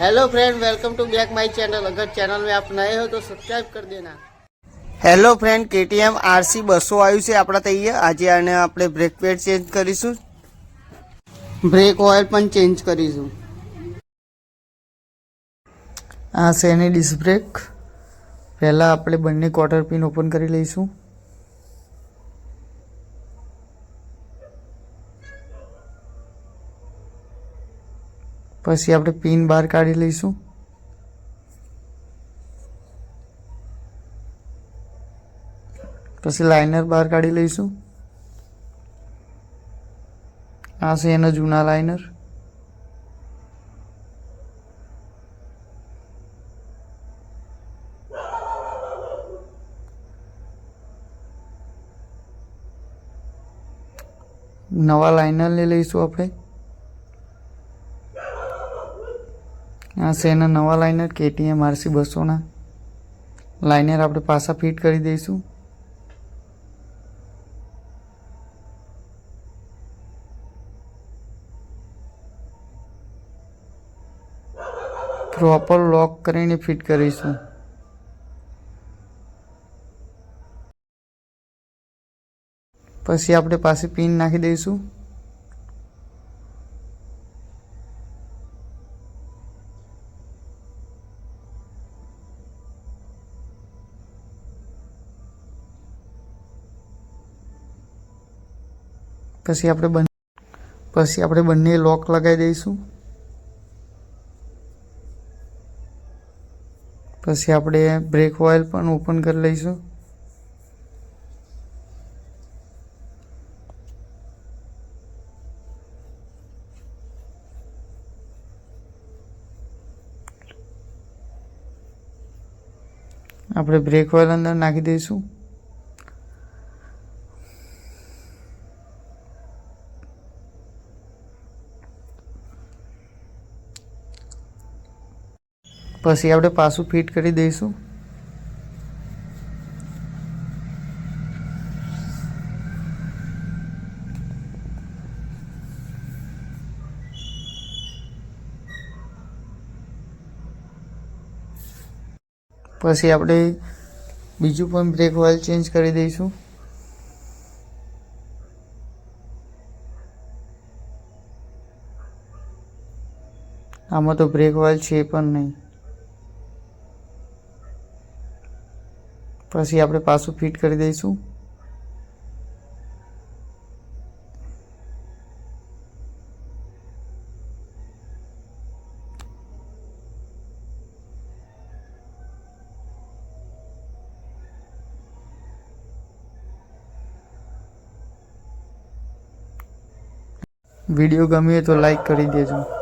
Hello friend, welcome to back my channel. अगर channel में आप नए हो तो सब्सक्राइब कर देना। हेलो फ्रेंड, KTM RC 200 આવ્યું છે આપણા તૈયાર। આજે આને આપણે બ્રેક પેડ ચેન્જ કરીશું, બ્રેક ઓઇલ પણ ચેન્જ કરીશું। આ છે એની ડિસ્ક બ્રેક। પહેલા આપણે બંને ક્વાર્ટર પિન ઓપન કરી લઈશું। પછી આપણે પિન બહાર કાઢી લઈશું। પછી લાઇનર બહાર કાઢી લઈશું। આ છે એના જૂના લાઇનર। નવા લાઇનર લઈ લઈશું આપણે। આ છે એના નવા લાઇનર KTM RC 200 ના લાઇનર આપણે પાછા ફિટ કરી દઈશું। પ્રોપર લોક કરીને ફિટ કરીશું। પછી આપણે પાછી પિન નાખી દઈશું। પછી આપણે બંને લોક લગાવી દઈશું। પછી આપણે બ્રેક ઓઇલ પણ ઓપન કરી લઈશું। આપણે બ્રેક ઓઇલ અંદર નાખી દઈશું। પછી આપણે પાછું ફિટ કરી દઈશું। પછી આપણે બીજું પણ બ્રેક ઓઇલ ચેન્જ કરી દઈશું। આમાં તો બ્રેક ઓઇલ છે પણ નહીં। પછી આપણે પાછું ફિટ કરી દઈશું। વિડીયો ગમ્યો તો લાઈક કરી દેજો।